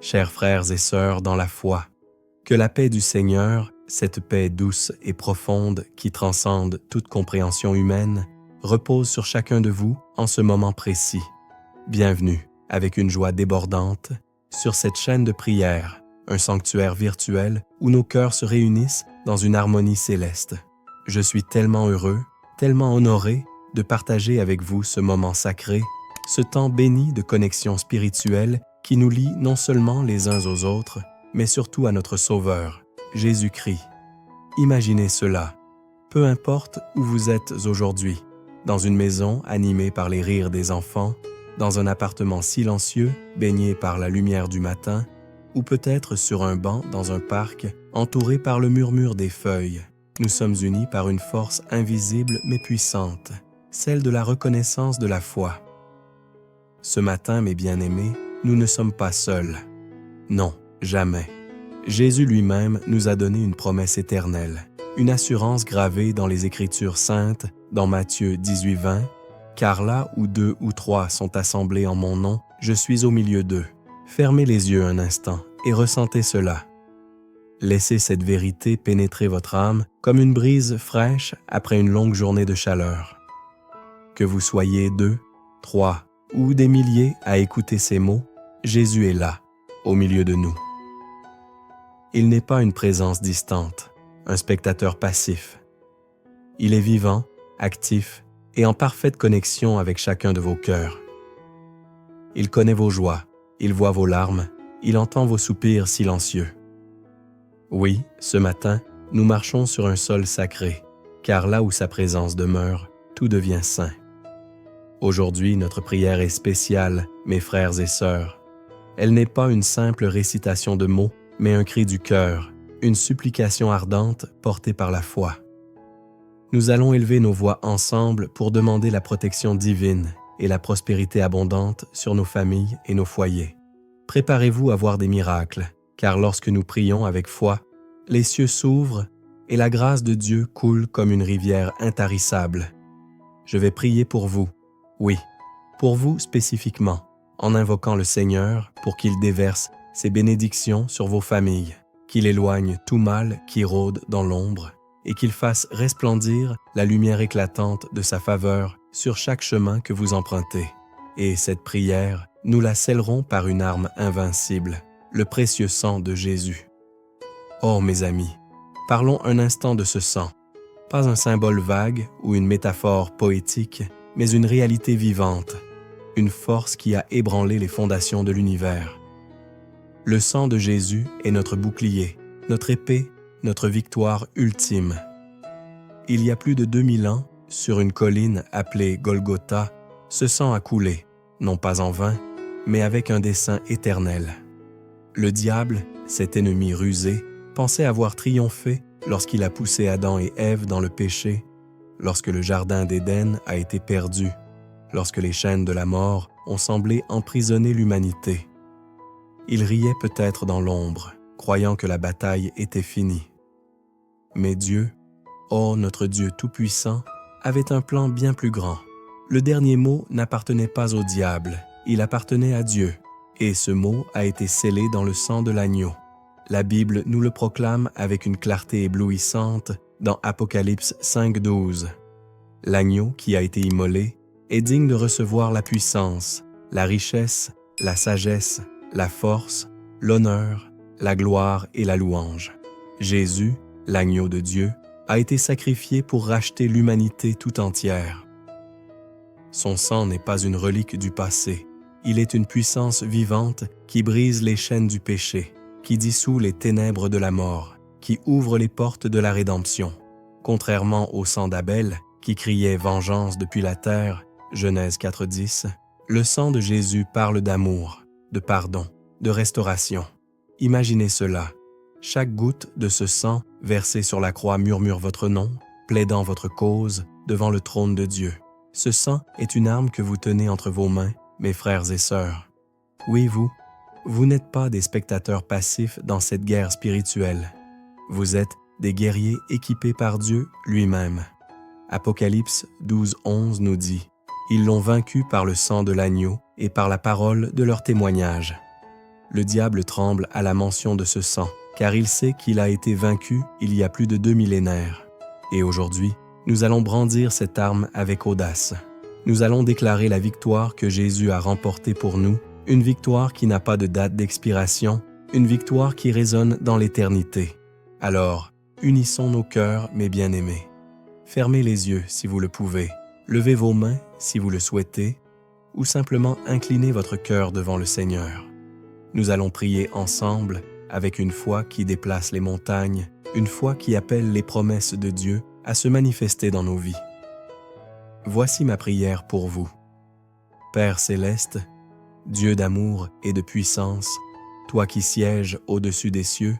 Chers frères et sœurs dans la foi, que la paix du Seigneur, cette paix douce et profonde qui transcende toute compréhension humaine, repose sur chacun de vous en ce moment précis. Bienvenue, avec une joie débordante, sur cette chaîne de prière, un sanctuaire virtuel où nos cœurs se réunissent dans une harmonie céleste. Je suis tellement heureux, tellement honoré de partager avec vous ce moment sacré, ce temps béni de connexion spirituelle qui nous lie non seulement les uns aux autres, mais surtout à notre Sauveur, Jésus-Christ. Imaginez cela. Peu importe où vous êtes aujourd'hui, dans une maison animée par les rires des enfants, dans un appartement silencieux baigné par la lumière du matin, ou peut-être sur un banc dans un parc entouré par le murmure des feuilles, nous sommes unis par une force invisible mais puissante, celle de la reconnaissance de la foi. Ce matin, mes bien-aimés, nous ne sommes pas seuls. Non, jamais. Jésus lui-même nous a donné une promesse éternelle, une assurance gravée dans les Écritures saintes, dans Matthieu 18:20, « Car là où 2 ou 3 sont assemblés en mon nom, je suis au milieu d'eux. » Fermez les yeux un instant et ressentez cela. Laissez cette vérité pénétrer votre âme comme une brise fraîche après une longue journée de chaleur. Que vous soyez 2, 3 ou des milliers à écouter ces mots, Jésus est là, au milieu de nous. Il n'est pas une présence distante, un spectateur passif. Il est vivant, actif et en parfaite connexion avec chacun de vos cœurs. Il connaît vos joies, il voit vos larmes, il entend vos soupirs silencieux. Oui, ce matin, nous marchons sur un sol sacré, car là où sa présence demeure, tout devient saint. Aujourd'hui, notre prière est spéciale, mes frères et sœurs. Elle n'est pas une simple récitation de mots, mais un cri du cœur, une supplication ardente portée par la foi. Nous allons élever nos voix ensemble pour demander la protection divine et la prospérité abondante sur nos familles et nos foyers. Préparez-vous à voir des miracles, car lorsque nous prions avec foi, les cieux s'ouvrent et la grâce de Dieu coule comme une rivière intarissable. Je vais prier pour vous, oui, pour vous spécifiquement, en invoquant le Seigneur pour qu'il déverse ses bénédictions sur vos familles, qu'il éloigne tout mal qui rôde dans l'ombre et qu'il fasse resplendir la lumière éclatante de sa faveur sur chaque chemin que vous empruntez. Et cette prière, nous la scellerons par une arme invincible, le précieux sang de Jésus. Oh mes amis, parlons un instant de ce sang, pas un symbole vague ou une métaphore poétique, mais une réalité vivante, une force qui a ébranlé les fondations de l'univers. Le sang de Jésus est notre bouclier, notre épée, notre victoire ultime. Il y a plus de 2000 ans, sur une colline appelée Golgotha, ce sang a coulé, non pas en vain, mais avec un dessein éternel. Le diable, cet ennemi rusé, pensait avoir triomphé lorsqu'il a poussé Adam et Ève dans le péché, lorsque le jardin d'Éden a été perdu, lorsque les chaînes de la mort ont semblé emprisonner l'humanité. Il riait peut-être dans l'ombre, croyant que la bataille était finie. Mais Dieu, oh notre Dieu tout-puissant, avait un plan bien plus grand. Le dernier mot n'appartenait pas au diable, il appartenait à Dieu, et ce mot a été scellé dans le sang de l'agneau. La Bible nous le proclame avec une clarté éblouissante dans Apocalypse 5:12. L'agneau qui a été immolé est digne de recevoir la puissance, la richesse, la sagesse, la force, l'honneur, la gloire et la louange. Jésus, l'agneau de Dieu, a été sacrifié pour racheter l'humanité tout entière. Son sang n'est pas une relique du passé, il est une puissance vivante qui brise les chaînes du péché, qui dissout les ténèbres de la mort, qui ouvre les portes de la rédemption. Contrairement au sang d'Abel, qui criait vengeance depuis la terre, Genèse 4:10, le sang de Jésus parle d'amour, de pardon, de restauration. Imaginez cela. Chaque goutte de ce sang versé sur la croix murmure votre nom, plaidant votre cause devant le trône de Dieu. Ce sang est une arme que vous tenez entre vos mains, mes frères et sœurs. Oui, vous n'êtes pas des spectateurs passifs dans cette guerre spirituelle. Vous êtes des guerriers équipés par Dieu lui-même. Apocalypse 12:11 nous dit « Ils l'ont vaincu par le sang de l'agneau et par la parole de leur témoignage. » le diable tremble à la mention de ce sang, car il sait qu'il a été vaincu il y a plus de 2 millénaires. Et aujourd'hui, nous allons brandir cette arme avec audace. Nous allons déclarer la victoire que Jésus a remportée pour nous, une victoire qui n'a pas de date d'expiration, une victoire qui résonne dans l'éternité. Alors, unissons nos cœurs, mes bien-aimés. Fermez les yeux si vous le pouvez, levez vos mains si vous le souhaitez, ou simplement inclinez votre cœur devant le Seigneur. Nous allons prier ensemble avec une foi qui déplace les montagnes, une foi qui appelle les promesses de Dieu à se manifester dans nos vies. Voici ma prière pour vous. Père céleste, Dieu d'amour et de puissance, toi qui sièges au-dessus des cieux,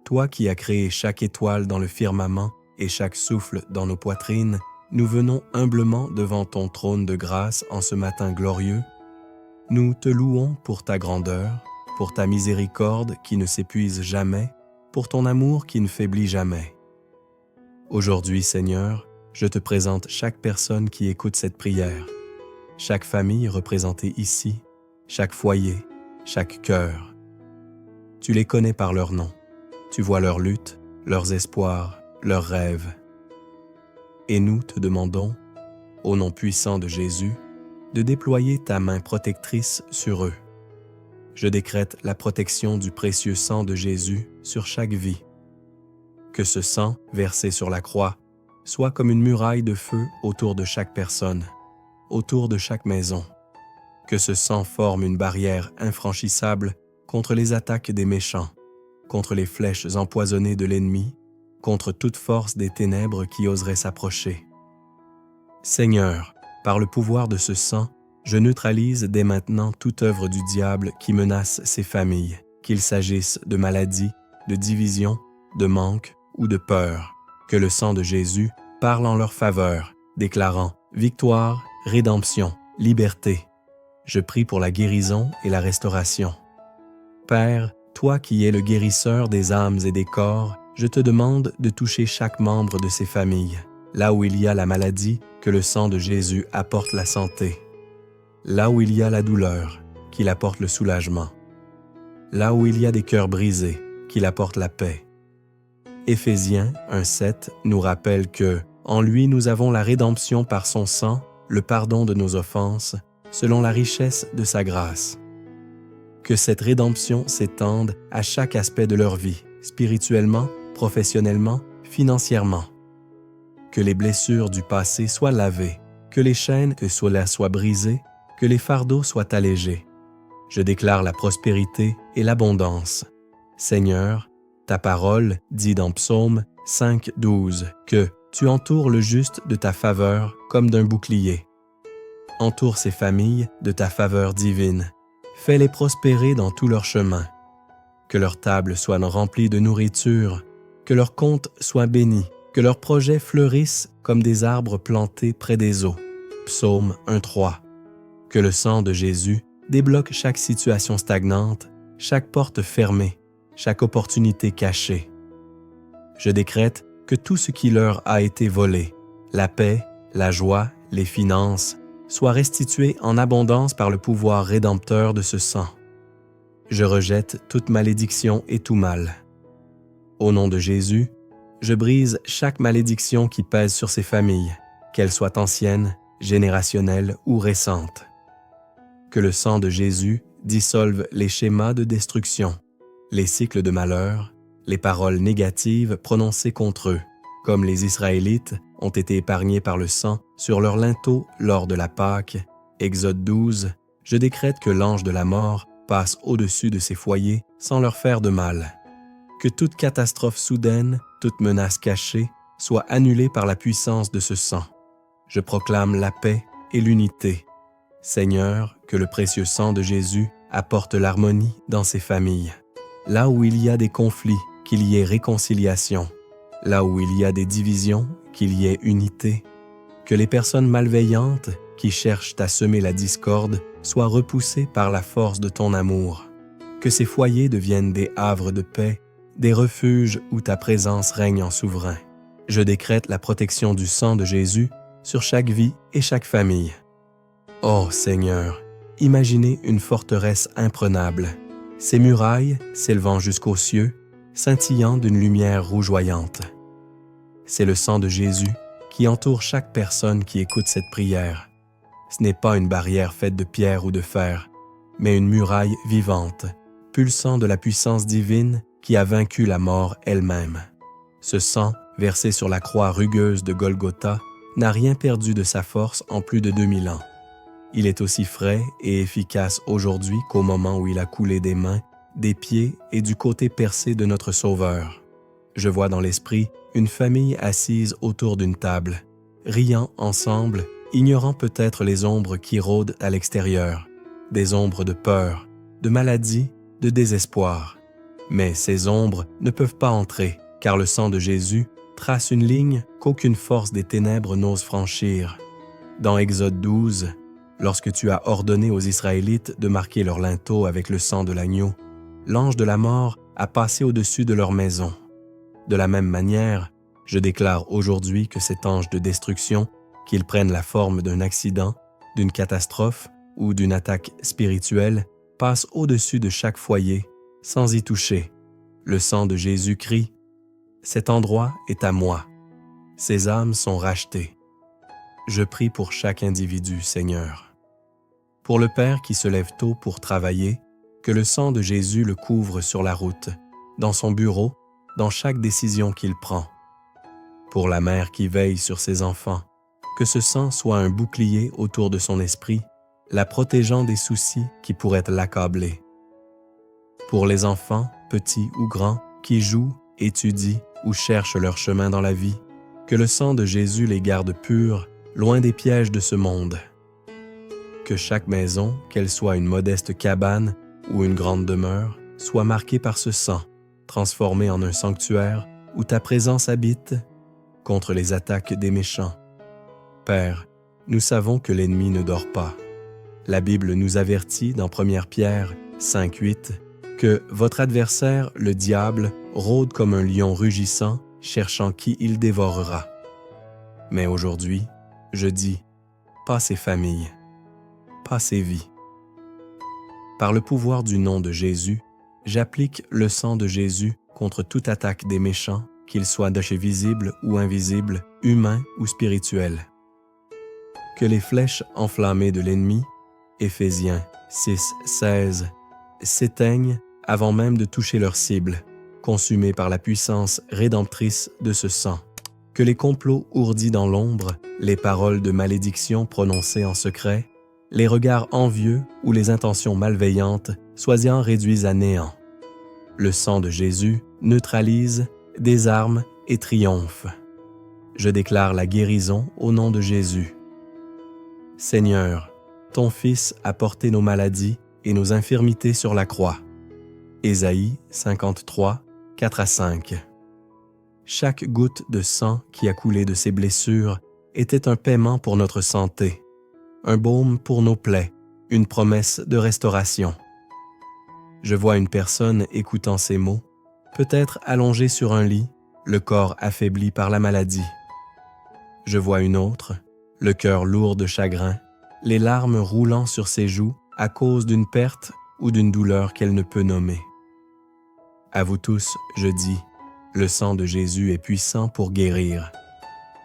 toi qui as créé chaque étoile dans le firmament et chaque souffle dans nos poitrines, nous venons humblement devant ton trône de grâce en ce matin glorieux. Nous te louons pour ta grandeur, pour ta miséricorde qui ne s'épuise jamais, pour ton amour qui ne faiblit jamais. Aujourd'hui, Seigneur, je te présente chaque personne qui écoute cette prière, chaque famille représentée ici, chaque foyer, chaque cœur. Tu les connais par leur nom, tu vois leurs luttes, leurs espoirs, leurs rêves. Et nous te demandons, au nom puissant de Jésus, de déployer ta main protectrice sur eux. Je décrète la protection du précieux sang de Jésus sur chaque vie. Que ce sang, versé sur la croix, soit comme une muraille de feu autour de chaque personne, autour de chaque maison. Que ce sang forme une barrière infranchissable contre les attaques des méchants, contre les flèches empoisonnées de l'ennemi, contre toute force des ténèbres qui oserait s'approcher. Seigneur, par le pouvoir de ce sang, je neutralise dès maintenant toute œuvre du diable qui menace ces familles, qu'il s'agisse de maladies, de division, de manque ou de peur. Que le sang de Jésus parle en leur faveur, déclarant victoire, rédemption, liberté. Je prie pour la guérison et la restauration. Père, toi qui es le guérisseur des âmes et des corps, je te demande de toucher chaque membre de ces familles. Là où il y a la maladie, que le sang de Jésus apporte la santé. Là où il y a la douleur, qu'il apporte le soulagement. Là où il y a des cœurs brisés, qu'il apporte la paix. Éphésiens 1:7 nous rappelle que, en lui nous avons la rédemption par son sang, le pardon de nos offenses, selon la richesse de sa grâce. Que cette rédemption s'étende à chaque aspect de leur vie, spirituellement, professionnellement, financièrement. Que les blessures du passé soient lavées, que les chaînes que cela soient brisées, que les fardeaux soient allégés. Je déclare la prospérité et l'abondance. Seigneur, ta parole dit dans Psaume 5:12 que tu entoures le juste de ta faveur comme d'un bouclier. Entoure ces familles de ta faveur divine. Fais-les prospérer dans tout leur chemin. Que leurs tables soient remplies de nourriture, que leurs comptes soient bénis, que leurs projets fleurissent comme des arbres plantés près des eaux. Psaume 1:3. Que le sang de Jésus débloque chaque situation stagnante, chaque porte fermée, chaque opportunité cachée. Je décrète que tout ce qui leur a été volé, la paix, la joie, les finances, soit restitué en abondance par le pouvoir rédempteur de ce sang. Je rejette toute malédiction et tout mal. Au nom de Jésus, je brise chaque malédiction qui pèse sur ces familles, qu'elles soient anciennes, générationnelles ou récentes. Que le sang de Jésus dissolve les schémas de destruction, les cycles de malheur, les paroles négatives prononcées contre eux, comme les Israélites ont été épargnés par le sang sur leur linteau lors de la Pâque. Exode 12, je décrète que l'ange de la mort passe au-dessus de ces foyers sans leur faire de mal. Que toute catastrophe soudaine, toute menace cachée, soit annulée par la puissance de ce sang. Je proclame la paix et l'unité. Seigneur, que le précieux sang de Jésus apporte l'harmonie dans ces familles. Là où il y a des conflits, qu'il y ait réconciliation. Là où il y a des divisions, qu'il y ait unité. Que les personnes malveillantes qui cherchent à semer la discorde soient repoussées par la force de ton amour. Que ces foyers deviennent des havres de paix, des refuges où ta présence règne en souverain. Je décrète la protection du sang de Jésus sur chaque vie et chaque famille. Ô Seigneur, imaginez une forteresse imprenable, Ses murailles, s'élevant jusqu'aux cieux, scintillant d'une lumière rougeoyante. C'est le sang de Jésus qui entoure chaque personne qui écoute cette prière. Ce n'est pas une barrière faite de pierre ou de fer, mais une muraille vivante, pulsant de la puissance divine qui a vaincu la mort elle-même. Ce sang, versé sur la croix rugueuse de Golgotha, n'a rien perdu de sa force en plus de 2000 ans. Il est aussi frais et efficace aujourd'hui qu'au moment où il a coulé des mains, des pieds et du côté percé de notre Sauveur. Je vois dans l'esprit une famille assise autour d'une table, riant ensemble, ignorant peut-être les ombres qui rôdent à l'extérieur, des ombres de peur, de maladie, de désespoir. Mais ces ombres ne peuvent pas entrer, car le sang de Jésus trace une ligne qu'aucune force des ténèbres n'ose franchir. Dans Exode 12, lorsque tu as ordonné aux Israélites de marquer leur linteau avec le sang de l'agneau, l'ange de la mort a passé au-dessus de leur maison. De la même manière, je déclare aujourd'hui que cet ange de destruction, qu'il prenne la forme d'un accident, d'une catastrophe ou d'une attaque spirituelle, passe au-dessus de chaque foyer, sans y toucher. Le sang de Jésus crie « Cet endroit est à moi. Ces âmes sont rachetées. » Je prie pour chaque individu, Seigneur. Pour le Père qui se lève tôt pour travailler, que le sang de Jésus le couvre sur la route, dans son bureau, dans chaque décision qu'il prend. Pour la mère qui veille sur ses enfants, que ce sang soit un bouclier autour de son esprit, la protégeant des soucis qui pourraient l'accabler. Pour les enfants, petits ou grands, qui jouent, étudient ou cherchent leur chemin dans la vie, que le sang de Jésus les garde purs, loin des pièges de ce monde. Que chaque maison, qu'elle soit une modeste cabane ou une grande demeure, soit marquée par ce sang, transformée en un sanctuaire où ta présence habite, contre les attaques des méchants. Père, nous savons que l'ennemi ne dort pas. La Bible nous avertit dans 1 Pierre 5:8 que votre adversaire, le diable, rôde comme un lion rugissant, cherchant qui il dévorera. Mais aujourd'hui, je dis, pas ces familles, pas ces vies. Par le pouvoir du nom de Jésus, j'applique le sang de Jésus contre toute attaque des méchants, qu'ils soient d'âge visibles ou invisibles, humains ou spirituels. Que les flèches enflammées de l'ennemi, Éphésiens 6:16, s'éteignent avant même de toucher leur cible, consumées par la puissance rédemptrice de ce sang. Que les complots ourdis dans l'ombre, les paroles de malédiction prononcées en secret, les regards envieux ou les intentions malveillantes soient réduits à néant. Le sang de Jésus neutralise, désarme et triomphe. Je déclare la guérison au nom de Jésus. Seigneur, ton Fils a porté nos maladies et nos infirmités sur la croix. Ésaïe 53, 4-5. Chaque goutte de sang qui a coulé de ses blessures était un paiement pour notre santé, un baume pour nos plaies, une promesse de restauration. Je vois une personne écoutant ces mots, peut-être allongée sur un lit, le corps affaibli par la maladie. Je vois une autre, le cœur lourd de chagrin, les larmes roulant sur ses joues à cause d'une perte ou d'une douleur qu'elle ne peut nommer. À vous tous, je dis, le sang de Jésus est puissant pour guérir.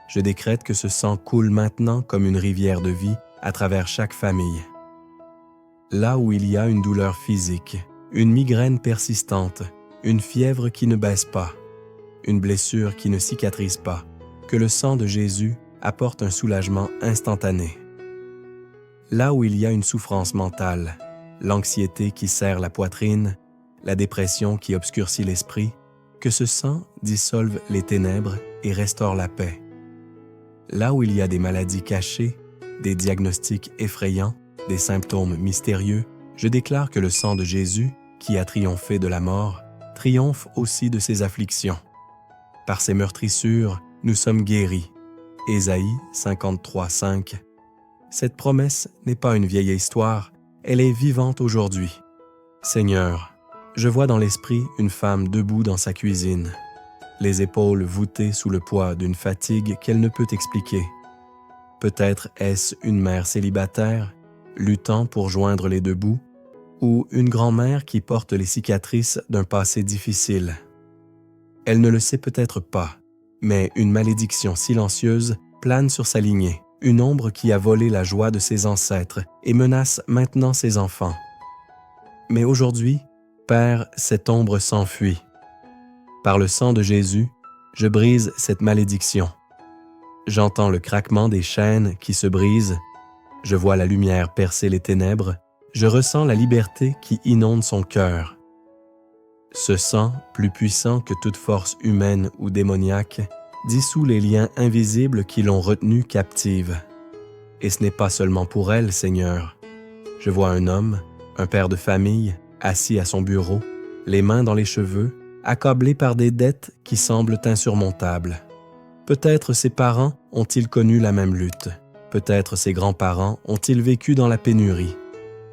Je décrète que ce sang coule maintenant comme une rivière de vie à travers chaque famille. Là où il y a une douleur physique, une migraine persistante, une fièvre qui ne baisse pas, une blessure qui ne cicatrise pas, que le sang de Jésus apporte un soulagement instantané. Là où il y a une souffrance mentale, l'anxiété qui serre la poitrine, la dépression qui obscurcit l'esprit, que ce sang dissolve les ténèbres et restaure la paix. Là où il y a des maladies cachées, des diagnostics effrayants, des symptômes mystérieux, je déclare que le sang de Jésus, qui a triomphé de la mort, triomphe aussi de ses afflictions. Par ses meurtrissures, nous sommes guéris. Ésaïe 53:5. Cette promesse n'est pas une vieille histoire, elle est vivante aujourd'hui. Seigneur, je vois dans l'esprit une femme debout dans sa cuisine, les épaules voûtées sous le poids d'une fatigue qu'elle ne peut expliquer. Peut-être est-ce une mère célibataire, luttant pour joindre les deux bouts, ou une grand-mère qui porte les cicatrices d'un passé difficile. Elle ne le sait peut-être pas, mais une malédiction silencieuse plane sur sa lignée, une ombre qui a volé la joie de ses ancêtres et menace maintenant ses enfants. Mais aujourd'hui, Père, cette ombre s'enfuit. Par le sang de Jésus, je brise cette malédiction. J'entends le craquement des chaînes qui se brisent, je vois la lumière percer les ténèbres, je ressens la liberté qui inonde son cœur. Ce sang, plus puissant que toute force humaine ou démoniaque, dissout les liens invisibles qui l'ont retenue captive. Et ce n'est pas seulement pour elle, Seigneur. Je vois un homme, un père de famille, assis à son bureau, les mains dans les cheveux, accablé par des dettes qui semblent insurmontables. Peut-être ses parents ont-ils connu la même lutte. Peut-être ses grands-parents ont-ils vécu dans la pénurie.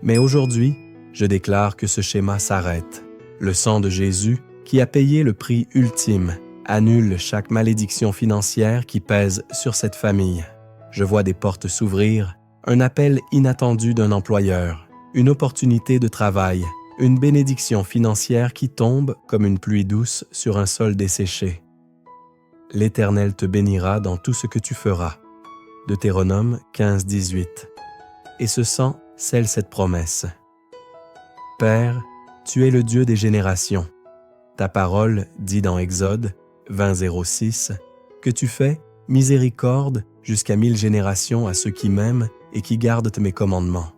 Mais aujourd'hui, je déclare que ce schéma s'arrête. Le sang de Jésus, qui a payé le prix ultime, annule chaque malédiction financière qui pèse sur cette famille. Je vois des portes s'ouvrir, un appel inattendu d'un employeur, une opportunité de travail, une bénédiction financière qui tombe comme une pluie douce sur un sol desséché. L'Éternel te bénira dans tout ce que tu feras. Deutéronome 15-18. Et ce sang scelle cette promesse. Père, tu es le Dieu des générations. Ta parole dit dans Exode 20:06 que tu fais miséricorde jusqu'à 1000 générations à ceux qui m'aiment et qui gardent mes commandements.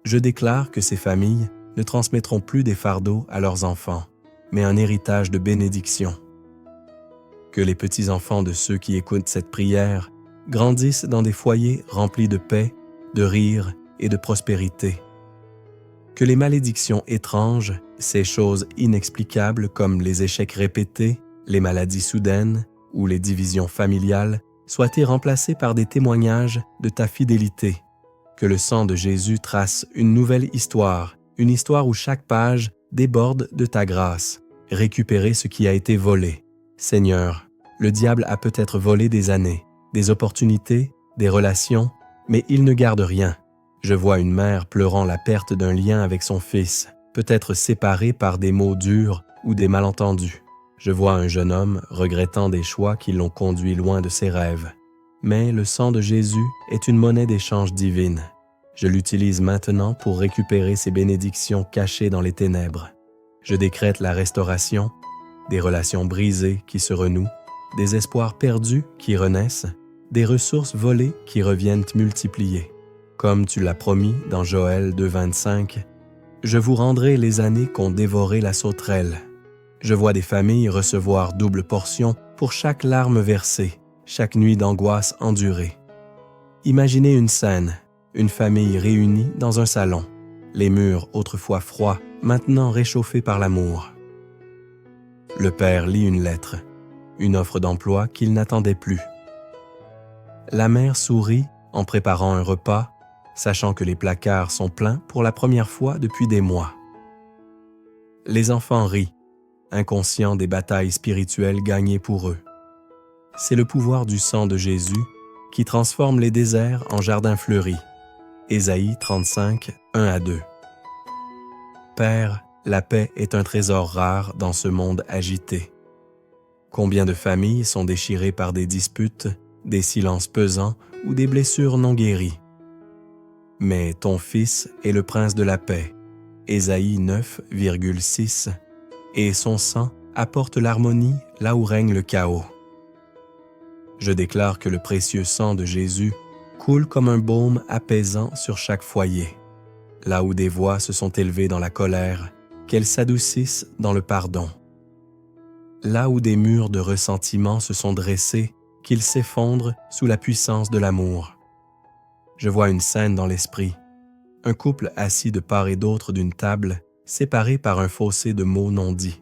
Je déclare que ces familles ne transmettront plus des fardeaux à leurs enfants, mais un héritage de bénédiction. Que les petits-enfants de ceux qui écoutent cette prière grandissent dans des foyers remplis de paix, de rire et de prospérité. Que les malédictions étranges, ces choses inexplicables comme les échecs répétés, les maladies soudaines ou les divisions familiales, soient remplacées par des témoignages de ta fidélité. Que le sang de Jésus trace une nouvelle histoire, une histoire où chaque page déborde de ta grâce. Récupérer ce qui a été volé. Seigneur, le diable a peut-être volé des années, des opportunités, des relations, mais il ne garde rien. Je vois une mère pleurant la perte d'un lien avec son fils, peut-être séparé par des mots durs ou des malentendus. Je vois un jeune homme regrettant des choix qui l'ont conduit loin de ses rêves. Mais le sang de Jésus est une monnaie d'échange divine. Je l'utilise maintenant pour récupérer ces bénédictions cachées dans les ténèbres. Je décrète la restauration, des relations brisées qui se renouent, des espoirs perdus qui renaissent, des ressources volées qui reviennent multipliées. Comme tu l'as promis dans Joël 2:25, « Je vous rendrai les années qu'ont dévoré la sauterelle. » Je vois des familles recevoir double portion pour chaque larme versée, chaque nuit d'angoisse endurée. Imaginez une scène, une famille réunie dans un salon, les murs autrefois froids, maintenant réchauffés par l'amour. Le père lit une lettre, une offre d'emploi qu'il n'attendait plus. La mère sourit en préparant un repas, sachant que les placards sont pleins pour la première fois depuis des mois. Les enfants rient, inconscients des batailles spirituelles gagnées pour eux. C'est le pouvoir du sang de Jésus qui transforme les déserts en jardins fleuris. Ésaïe 35, 1-2. Père, la paix est un trésor rare dans ce monde agité. Combien de familles sont déchirées par des disputes, des silences pesants ou des blessures non guéries? Mais ton Fils est le prince de la paix, Ésaïe 9,6, et son sang apporte l'harmonie là où règne le chaos. Je déclare que le précieux sang de Jésus coule comme un baume apaisant sur chaque foyer. Là où des voix se sont élevées dans la colère, qu'elles s'adoucissent dans le pardon. Là où des murs de ressentiment se sont dressés, qu'ils s'effondrent sous la puissance de l'amour. Je vois une scène dans l'esprit, un couple assis de part et d'autre d'une table, séparés par un fossé de mots non dits.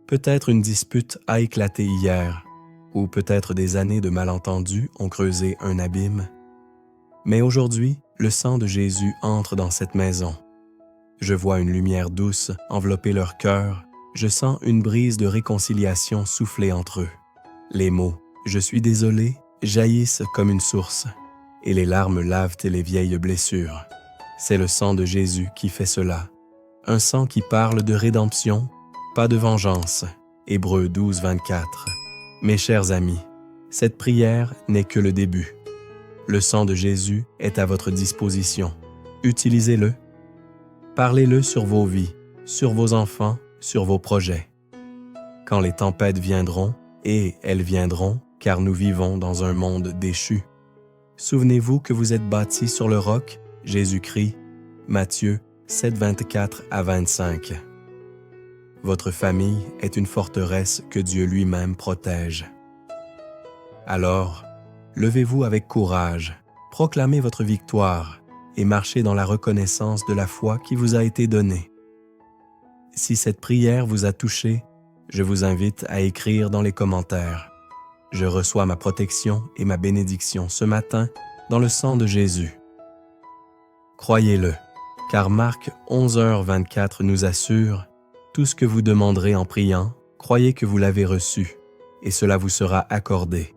Peut-être une dispute a éclaté hier, ou peut-être des années de malentendus ont creusé un abîme. Mais aujourd'hui, le sang de Jésus entre dans cette maison. Je vois une lumière douce envelopper leur cœur, je sens une brise de réconciliation souffler entre eux. Les mots « je suis désolé » jaillissent comme une source, et les larmes lavent les vieilles blessures. C'est le sang de Jésus qui fait cela. Un sang qui parle de rédemption, pas de vengeance. Hébreux 12, 24. Mes chers amis, cette prière n'est que le début. Le sang de Jésus est à votre disposition. Utilisez-le. Parlez-le sur vos vies, sur vos enfants, sur vos projets. Quand les tempêtes viendront, et elles viendront, car nous vivons dans un monde déchu. Souvenez-vous que vous êtes bâtis sur le roc, Jésus-Christ, Matthieu 7, 24 à 25. Votre famille est une forteresse que Dieu lui-même protège. Alors, levez-vous avec courage, proclamez votre victoire et marchez dans la reconnaissance de la foi qui vous a été donnée. Si cette prière vous a touché, je vous invite à écrire dans les commentaires. Je reçois ma protection et ma bénédiction ce matin dans le sang de Jésus. Croyez-le, car Marc 11h24 nous assure « Tout ce que vous demanderez en priant, croyez que vous l'avez reçu, et cela vous sera accordé. »